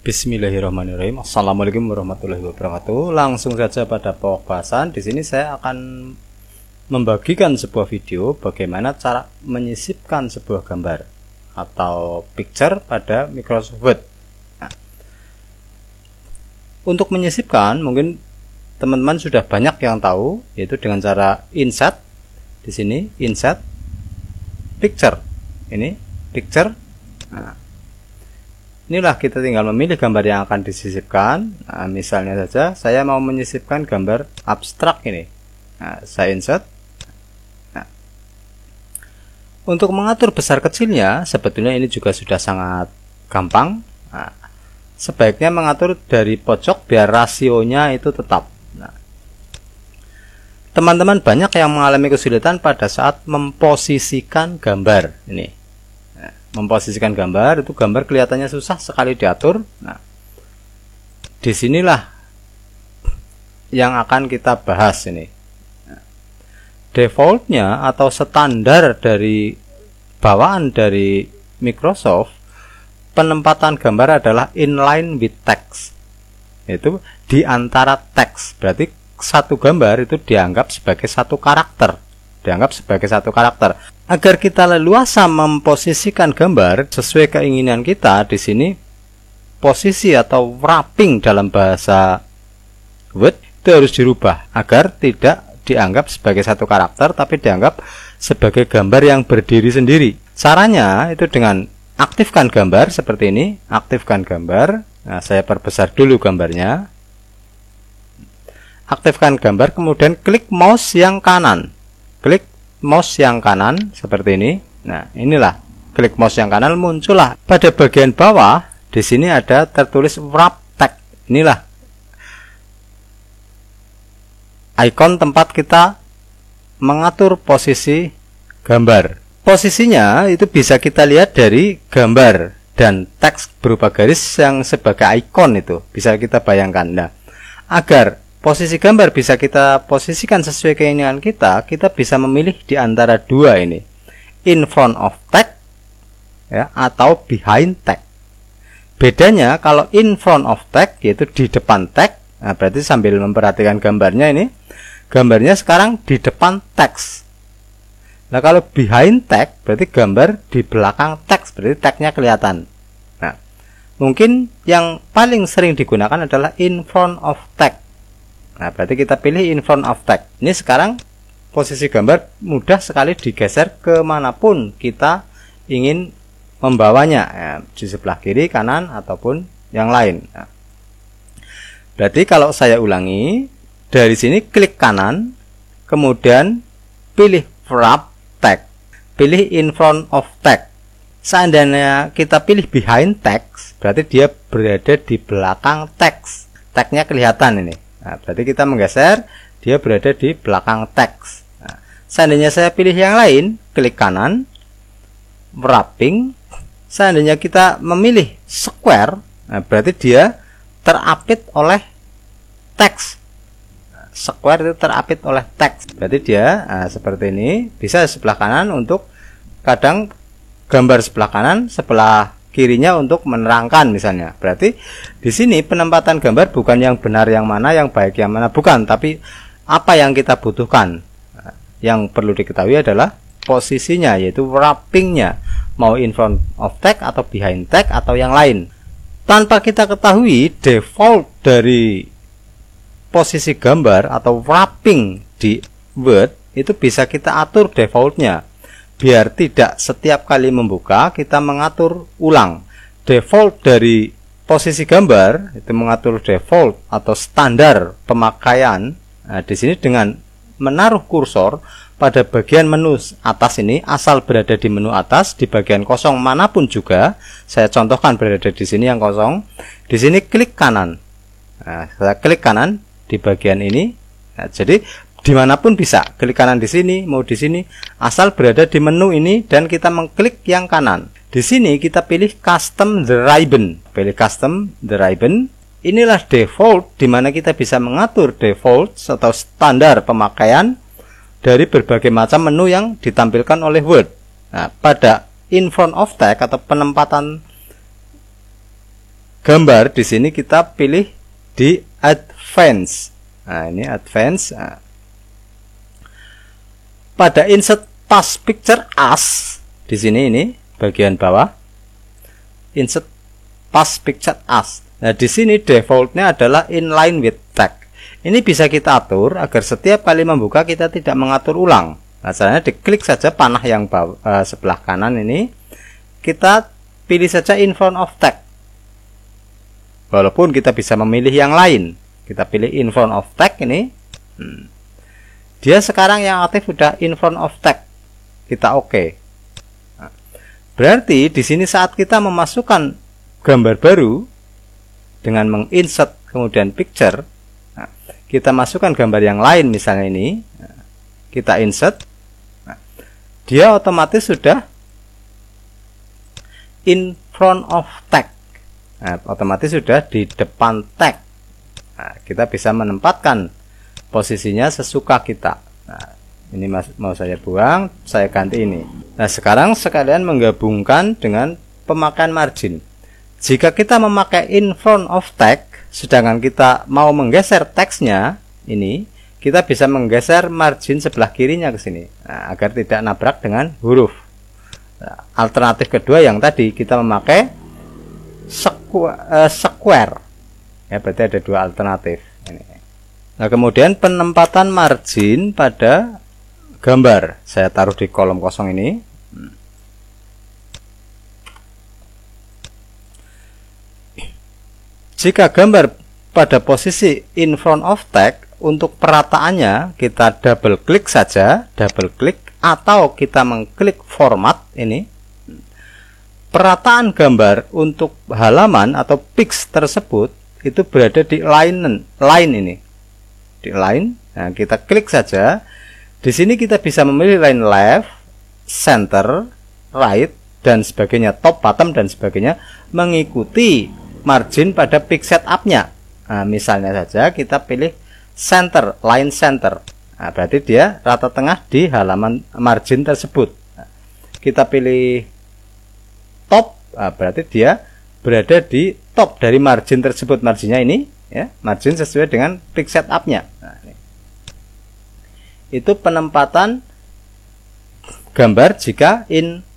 Bismillahirrahmanirrahim. Assalamualaikum warahmatullahi wabarakatuh. Langsung saja pada pokok bahasan. Di sini saya akan membagikan sebuah video bagaimana cara menyisipkan sebuah gambar atau picture pada Microsoft Word. Nah, untuk menyisipkan mungkin teman-teman sudah banyak yang tahu, yaitu dengan cara insert. Di sini insert picture. Ini picture. Nah, inilah kita tinggal memilih gambar yang akan disisipkan. Nah, misalnya saja saya mau menyisipkan gambar abstrak ini. Nah, saya insert. Nah, untuk mengatur besar kecilnya sebetulnya ini juga sudah sangat gampang. Nah, sebaiknya mengatur dari pojok biar rasionya itu tetap. Nah, teman-teman banyak yang mengalami kesulitan pada saat memposisikan gambar ini. Memposisikan gambar, itu gambar kelihatannya susah sekali diatur. Nah, disinilah yang akan kita bahas ini. Defaultnya atau standar dari bawaan dari Microsoft, penempatan gambar adalah inline with text, yaitu di antara teks. Berarti satu gambar itu dianggap sebagai satu karakter. Agar kita leluasa memposisikan gambar sesuai keinginan kita, di sini posisi atau wrapping dalam bahasa Word itu harus dirubah agar tidak dianggap sebagai satu karakter tapi dianggap sebagai gambar yang berdiri sendiri. Caranya itu dengan aktifkan gambar seperti ini, aktifkan gambar. Nah, saya perbesar dulu gambarnya. Aktifkan gambar, kemudian klik mouse yang kanan. Klik mouse yang kanan seperti ini. Nah, inilah klik mouse yang kanan, muncullah pada bagian bawah. Di sini ada tertulis wrap text. Inilah ikon tempat kita mengatur posisi gambar. Posisinya itu bisa kita lihat dari gambar dan teks berupa garis yang sebagai ikon itu bisa kita bayangkan. Nah, agar posisi gambar bisa kita posisikan sesuai keinginan kita, kita bisa memilih di antara dua ini, in front of text ya, atau behind text. Bedanya kalau in front of text yaitu di depan teks, nah berarti sambil memperhatikan gambarnya ini, gambarnya sekarang di depan teks. Nah kalau behind text berarti gambar di belakang teks, berarti teksnya kelihatan. Nah, mungkin yang paling sering digunakan adalah in front of text. Nah, berarti kita pilih in front of text. Ini sekarang posisi gambar mudah sekali digeser kemanapun kita ingin membawanya, ya, di sebelah kiri, kanan, ataupun yang lain. Nah, berarti kalau saya ulangi, dari sini klik kanan, kemudian pilih wrap text, pilih in front of text. Seandainya kita pilih behind text, berarti dia berada di belakang teks. Teksnya kelihatan ini. Nah, berarti kita menggeser, dia berada di belakang teks. Nah, seandainya saya pilih yang lain, klik kanan, wrapping. Seandainya kita memilih square, nah, berarti dia terapit oleh teks. Nah, square itu terapit oleh teks. Berarti dia seperti ini, bisa sebelah kanan untuk kadang gambar sebelah kanan, sebelah kirinya untuk menerangkan misalnya. Berarti di sini penempatan gambar bukan yang benar yang mana, yang baik yang mana, bukan, tapi apa yang kita butuhkan. Yang perlu diketahui adalah posisinya, yaitu wrappingnya, mau in front of text atau behind text atau yang lain. Tanpa kita ketahui default dari posisi gambar atau wrapping di Word, itu bisa kita atur defaultnya. Biar tidak setiap kali membuka kita mengatur ulang. Default dari posisi gambar itu mengatur default atau standar pemakaian. Nah, di sini dengan menaruh kursor pada bagian menu atas ini, asal berada di menu atas di bagian kosong manapun juga. Saya contohkan berada di sini yang kosong. Di sini klik kanan. Nah, saya klik kanan di bagian ini. Nah, jadi dimanapun bisa, klik kanan di sini, mau di sini, asal berada di menu ini dan kita mengklik yang kanan. Di sini kita pilih custom the ribbon, pilih custom the ribbon. Inilah default, di mana kita bisa mengatur default atau standar pemakaian dari berbagai macam menu yang ditampilkan oleh Word. Nah, pada in front of text atau penempatan gambar di sini kita pilih di advance. Nah, ini advance. Nah, pada insert past picture as di sini ini bagian bawah insert past picture as. Nah, di sini defaultnya adalah inline with tag. Ini bisa kita atur agar setiap kali membuka kita tidak mengatur ulang. Nah, caranya diklik saja panah yang sebelah kanan ini, kita pilih saja in front of tag. Walaupun kita bisa memilih yang lain, kita pilih in front of tag ini. Dia sekarang yang aktif sudah in front of tag. Kita oke. Nah, berarti di sini saat kita memasukkan gambar baru dengan menginsert kemudian picture, nah, kita masukkan gambar yang lain misalnya ini, nah, kita insert, nah, dia otomatis sudah in front of tag. Nah, otomatis sudah di depan tag. Nah, kita bisa menempatkan posisinya sesuka kita. Nah, ini mau saya buang, saya ganti ini. Nah, sekarang sekalian menggabungkan dengan pemakaian margin. Jika kita memakai in front of tag, sedangkan kita mau menggeser teksnya ini, kita bisa menggeser margin sebelah kirinya ke sini, nah, agar tidak nabrak dengan huruf. Nah, alternatif kedua yang tadi kita memakai square. Ya, berarti ada dua alternatif ini. Nah, kemudian penempatan margin pada gambar saya taruh di kolom kosong ini. Jika gambar pada posisi in front of tag, untuk perataannya kita double klik saja, double klik, atau kita mengklik format ini. Perataan gambar untuk halaman atau pics tersebut itu berada di line ini, di line. Nah, kita klik saja. Di sini kita bisa memilih line left, center, right, dan sebagainya, top, bottom, dan sebagainya, mengikuti margin pada pic setupnya. Nah, misalnya saja kita pilih center, line center. Nah, berarti dia rata tengah di halaman margin tersebut. Nah, kita pilih top, nah, berarti dia berada di top dari margin tersebut. Marginnya ini, ya, margin sesuai dengan pic setupnya. Nah, ini. Itu penempatan gambar jika in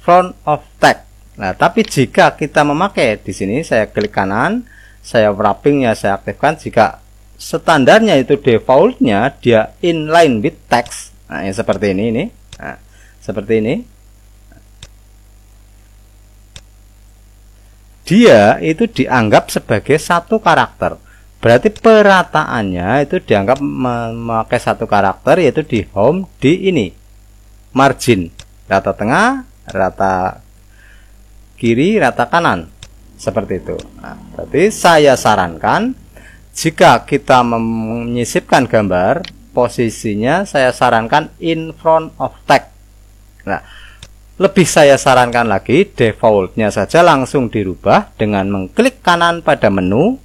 front of tag. Nah, tapi jika kita memakai di sini, saya klik kanan, saya wrappingnya saya aktifkan. Jika standarnya itu defaultnya dia inline with text. Nah, yang seperti ini. Nah, seperti ini. Dia itu dianggap sebagai satu karakter. Berarti perataannya itu dianggap memakai satu karakter, yaitu di home, di ini margin, rata tengah, rata kiri, rata kanan, seperti itu. Nah, berarti saya sarankan jika kita menyisipkan gambar, posisinya saya sarankan in front of tag. Nah, lebih saya sarankan lagi, defaultnya saja langsung dirubah dengan mengklik kanan pada menu,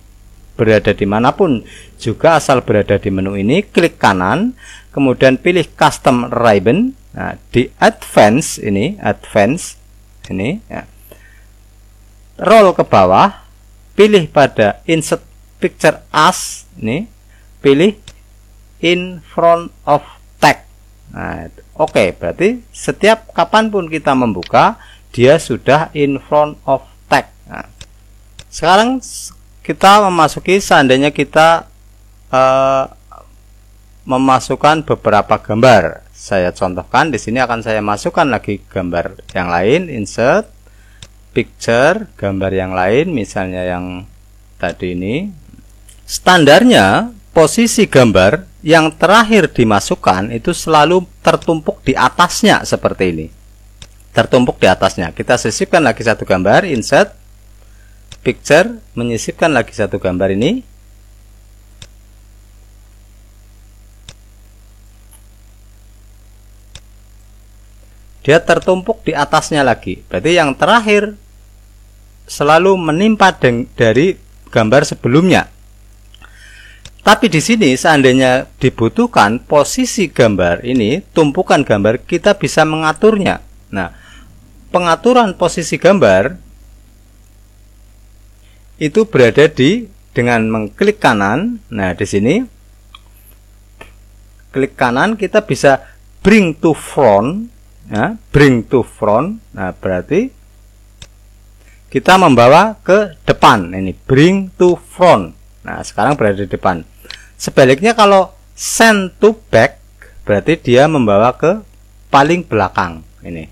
berada dimanapun juga asal berada di menu ini, klik kanan, kemudian pilih custom ribbon. Nah, di advance ini, ya. Roll ke bawah, pilih pada insert picture as, ini, pilih in front of tag. Nah, oke, berarti setiap kapanpun kita membuka, dia sudah in front of tag. Nah, sekarang kita memasuki, seandainya kita memasukkan beberapa gambar. Saya contohkan di sini, akan saya masukkan lagi gambar yang lain, insert picture, gambar yang lain, misalnya yang tadi ini. Standarnya posisi gambar yang terakhir dimasukkan itu selalu tertumpuk di atasnya seperti ini. Tertumpuk di atasnya. Kita sisipkan lagi satu gambar, insert picture, menyisipkan lagi satu gambar ini. Dia tertumpuk di atasnya lagi. Berarti yang terakhir selalu menimpa dari gambar sebelumnya. Tapi di sini seandainya dibutuhkan posisi gambar ini, tumpukan gambar, kita bisa mengaturnya. Nah, pengaturan posisi gambar itu berada dengan mengklik kanan. Nah, di sini klik kanan kita bisa bring to front. Nah, bring to front. Nah, berarti kita membawa ke depan. Ini bring to front. Nah, sekarang berada di depan. Sebaliknya kalau send to back, berarti dia membawa ke paling belakang. Ini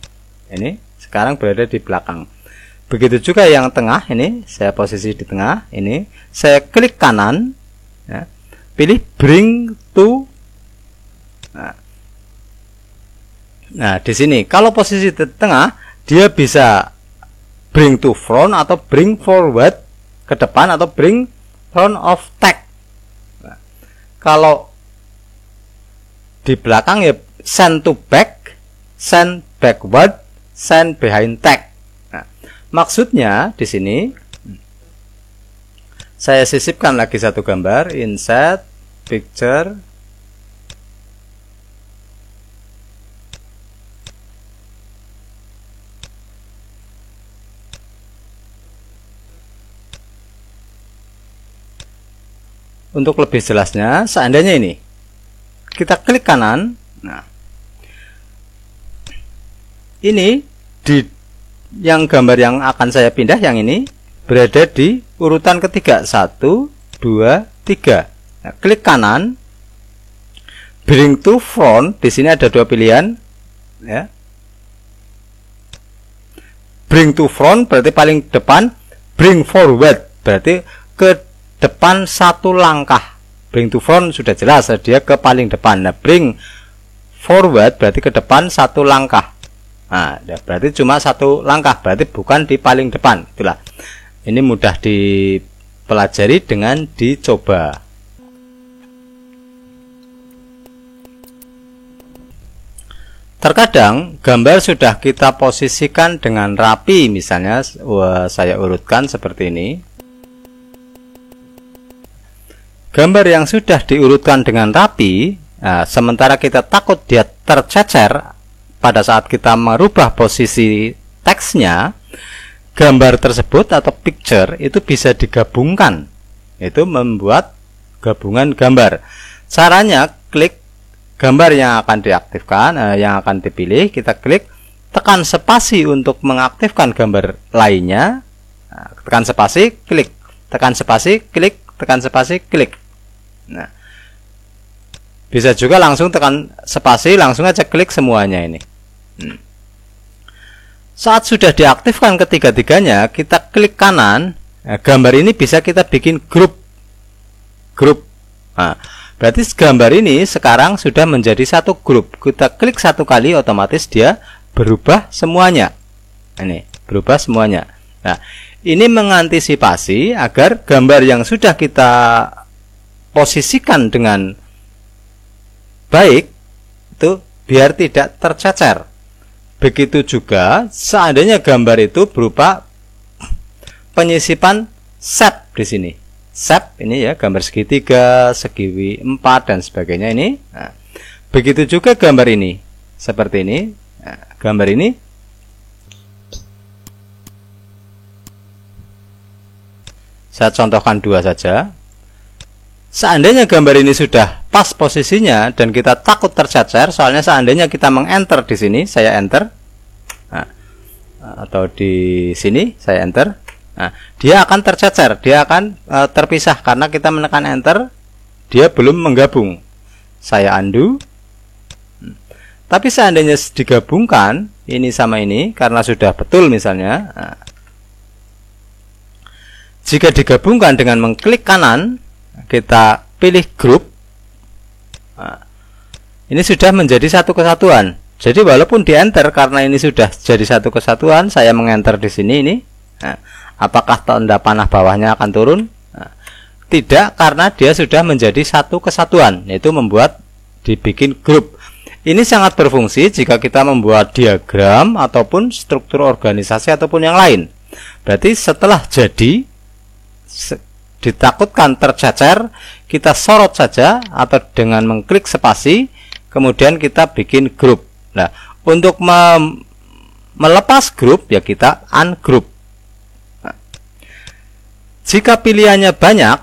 sekarang berada di belakang. Begitu juga yang tengah, ini saya posisi di tengah. Ini saya klik kanan, ya, pilih bring to. Nah, di sini kalau posisi di tengah, dia bisa bring to front atau bring forward ke depan atau bring front of tag. Nah, kalau di belakang ya send to back, send backward, send behind tag. Nah, maksudnya di sini saya sisipkan lagi satu gambar, insert picture. Untuk lebih jelasnya, seandainya ini kita klik kanan, nah ini yang gambar yang akan saya pindah yang ini berada di urutan ketiga, 1, 2, 3. Nah, klik kanan, bring to front. Di sini ada dua pilihan, ya. Bring to front berarti paling depan, bring forward berarti ke depan satu langkah. Bring to front sudah jelas, dia ke paling depan. Nah, bring forward berarti ke depan satu langkah. Nah, berarti cuma satu langkah, berarti bukan di paling depan. Itulah. Ini mudah dipelajari dengan dicoba. Terkadang gambar sudah kita posisikan dengan rapi, misalnya saya urutkan seperti ini. Gambar yang sudah diurutkan dengan rapi, nah, sementara kita takut dia tercecer pada saat kita merubah posisi teksnya, gambar tersebut atau picture itu bisa digabungkan. Itu membuat gabungan gambar. Caranya klik gambar yang akan diaktifkan, yang akan dipilih, kita klik, tekan spasi untuk mengaktifkan gambar lainnya. Nah, tekan spasi, klik, tekan spasi, klik, tekan spasi, klik. Nah, bisa juga langsung tekan spasi, langsung aja klik semuanya ini. Saat sudah diaktifkan ketiga-tiganya, kita klik kanan. Nah, gambar ini bisa kita bikin grup. Nah, berarti gambar ini sekarang sudah menjadi satu grup. Kita klik satu kali, otomatis dia berubah semuanya. Ini berubah semuanya. Nah, ini mengantisipasi agar gambar yang sudah kita posisikan dengan baik itu biar tidak tercecer. Begitu juga seandainya gambar itu berupa penyisipan shape di sini. Shape ini ya, gambar segitiga, segi 4 dan sebagainya ini. Nah, begitu juga gambar ini. Seperti ini. Nah, gambar ini saya contohkan dua saja. Seandainya gambar ini sudah pas posisinya dan kita takut tercecer, soalnya seandainya kita meng-enter di sini, saya enter, nah, atau di sini saya enter, nah, dia akan tercecer, dia akan terpisah karena kita menekan enter, dia belum menggabung. Saya undo. Tapi seandainya digabungkan ini sama ini karena sudah betul misalnya, nah, jika digabungkan dengan mengklik kanan, kita pilih grup. Nah, ini sudah menjadi satu kesatuan. Jadi walaupun di enter karena ini sudah jadi satu kesatuan, saya mengenter di sini ini. Nah, apakah tanda panah bawahnya akan turun? Nah, tidak, karena dia sudah menjadi satu kesatuan, yaitu membuat dibikin grup. Ini sangat berfungsi jika kita membuat diagram ataupun struktur organisasi ataupun yang lain. Berarti setelah jadi, ditakutkan tercecer, kita sorot saja atau dengan mengklik spasi, kemudian kita bikin grup. Nah, untuk melepas grup ya kita ungroup. Nah, Jika pilihannya banyak,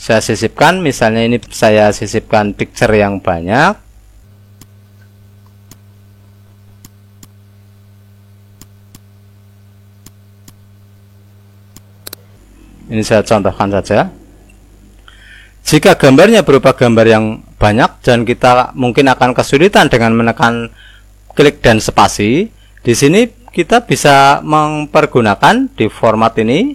saya sisipkan, misalnya ini saya sisipkan picture yang banyak. Ini saya contohkan saja. Jika gambarnya berupa gambar yang banyak dan kita mungkin akan kesulitan dengan menekan klik dan spasi, di sini kita bisa mempergunakan di format ini.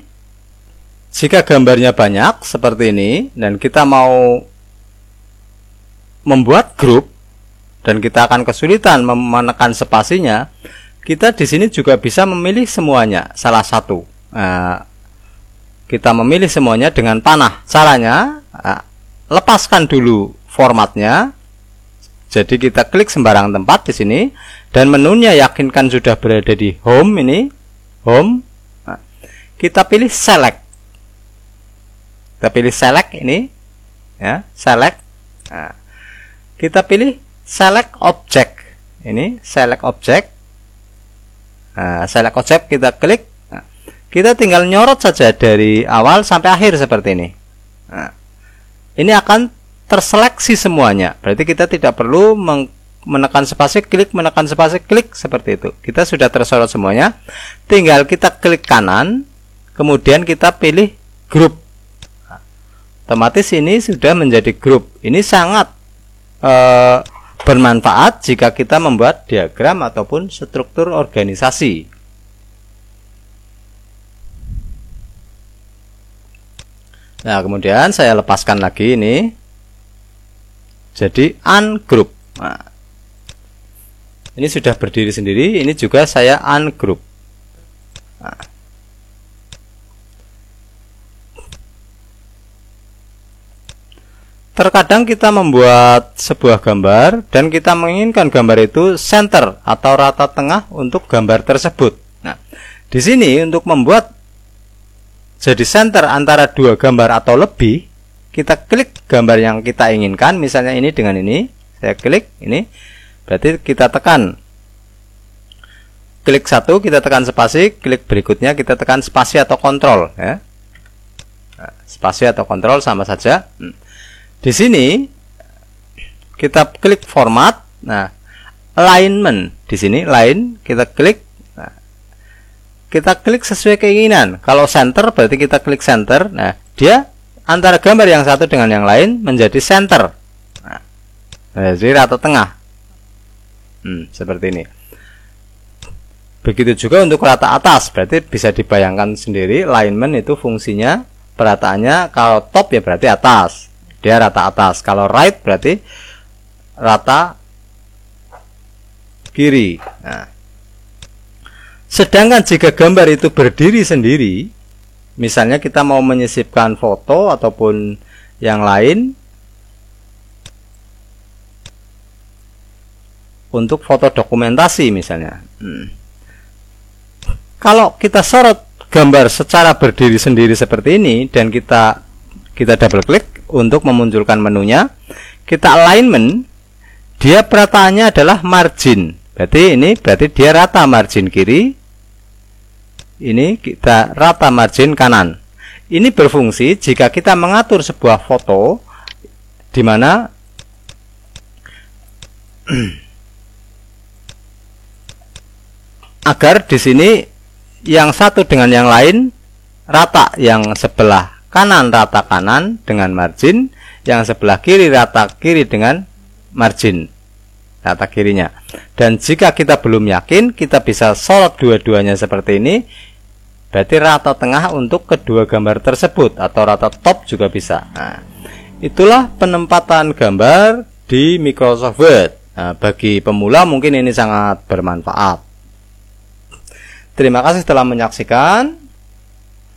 Jika gambarnya banyak seperti ini dan kita mau membuat grup dan kita akan kesulitan menekan spasinya, kita di sini juga bisa memilih semuanya salah satu. Kita memilih semuanya dengan panah. Caranya, lepaskan dulu formatnya. Jadi kita klik sembarang tempat di sini dan menunya yakinkan sudah berada di home ini, home. Kita pilih select. Kita pilih select ini, ya, select. Kita pilih select object. Ini select object. Select object kita klik. Kita tinggal nyorot saja dari awal sampai akhir seperti ini. Ini akan terseleksi semuanya. Berarti kita tidak perlu menekan spasi klik, menekan spasi klik seperti itu. Kita sudah tersorot semuanya. Tinggal kita klik kanan, kemudian kita pilih grup. Otomatis ini sudah menjadi grup. Ini sangat bermanfaat jika kita membuat diagram ataupun struktur organisasi. Nah, kemudian saya lepaskan lagi ini. Jadi ungroup. Nah, ini sudah berdiri sendiri. Ini juga saya ungroup. Nah. Terkadang kita membuat sebuah gambar dan kita menginginkan gambar itu center atau rata tengah untuk gambar tersebut. Nah, di sini untuk membuat jadi center antara dua gambar atau lebih, kita klik gambar yang kita inginkan, misalnya ini dengan ini, saya klik ini, berarti kita tekan klik satu, kita tekan spasi, klik berikutnya kita tekan spasi atau kontrol, ya. Nah, spasi atau kontrol sama saja. Di sini kita klik format, nah alignment di sini line kita klik. Kita klik sesuai keinginan. Kalau center berarti kita klik center. Nah, dia antara gambar yang satu dengan yang lain menjadi center. Nah, jadi rata tengah. Seperti ini. Begitu juga untuk rata atas. Berarti bisa dibayangkan sendiri alignment itu fungsinya perataannya. Kalau top ya berarti atas. Dia rata atas. Kalau right berarti rata kiri. Nah, sedangkan jika gambar itu berdiri sendiri, misalnya kita mau menyisipkan foto ataupun yang lain, untuk foto dokumentasi misalnya. Kalau kita sorot gambar secara berdiri sendiri seperti ini dan kita double klik untuk memunculkan menunya, kita alignment, dia perataannya adalah margin. Berarti dia rata margin kiri. Ini kita rata margin kanan. Ini berfungsi jika kita mengatur sebuah foto di mana agar di sini yang satu dengan yang lain rata, yang sebelah kanan rata kanan dengan margin, yang sebelah kiri rata kiri dengan margin, rata kirinya. Dan jika kita belum yakin, kita bisa sorot dua-duanya seperti ini. Berarti rata tengah untuk kedua gambar tersebut, atau rata top juga bisa. Nah, itulah penempatan gambar di Microsoft Word. Nah, bagi pemula mungkin ini sangat bermanfaat. Terima kasih telah menyaksikan.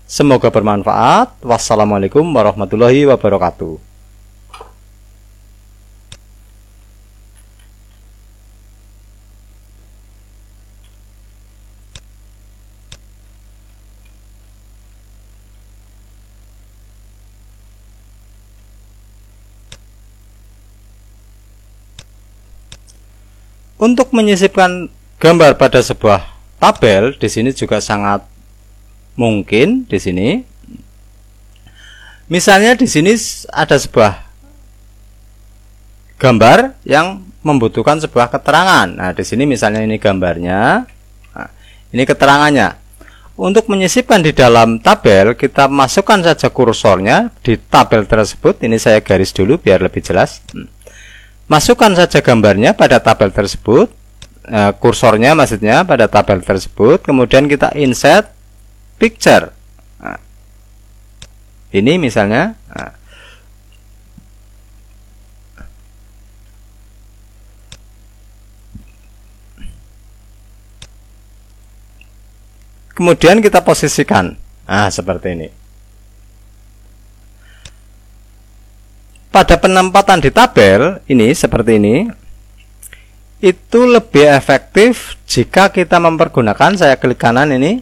Semoga bermanfaat. Wassalamualaikum warahmatullahi wabarakatuh. Untuk menyisipkan gambar pada sebuah tabel, di sini juga sangat mungkin. Di sini Misalnya di sini ada sebuah gambar yang membutuhkan sebuah keterangan. Nah, di sini misalnya ini gambarnya. Nah, ini keterangannya. Untuk menyisipkan di dalam tabel, kita masukkan saja kursornya di tabel tersebut. Ini saya garis dulu biar lebih jelas. Masukkan saja gambarnya pada tabel tersebut. Kursornya maksudnya pada tabel tersebut. Kemudian kita insert picture. Nah, ini misalnya. Nah, kemudian kita posisikan. Nah, seperti ini. Pada penempatan di tabel ini seperti ini, itu lebih efektif jika kita mempergunakan, saya klik kanan ini,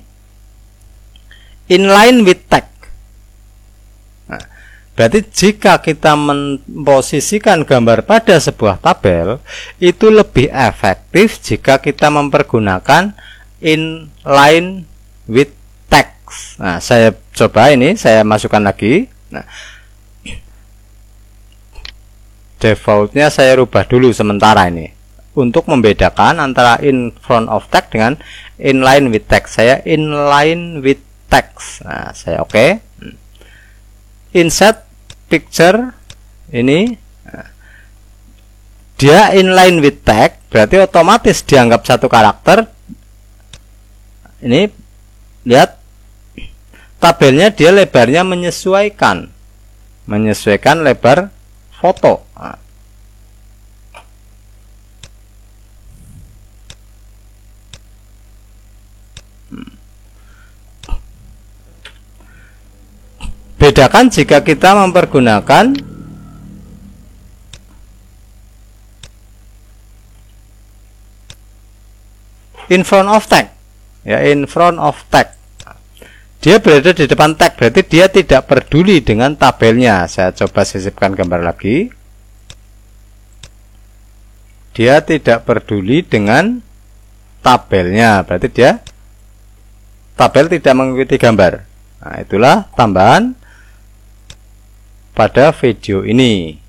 inline with tag. Nah, berarti jika kita memposisikan gambar pada sebuah tabel, itu lebih efektif jika kita mempergunakan inline with text. Nah, saya coba ini, saya masukkan lagi. Nah, defaultnya saya rubah dulu sementara ini untuk membedakan antara in front of text dengan inline with text. Saya inline with text. Nah, saya oke. Insert picture ini. Nah, dia inline with text, berarti otomatis dianggap satu karakter. Ini lihat tabelnya, dia lebarnya menyesuaikan lebar foto. Nah. Bedakan jika kita mempergunakan in front of tag. Ya, in front of tag. Dia berada di depan tag, berarti dia tidak peduli dengan tabelnya. Saya coba sisipkan gambar lagi. Dia tidak peduli dengan tabelnya, berarti dia tabel tidak mengikuti gambar. Nah, itulah tambahan pada video ini.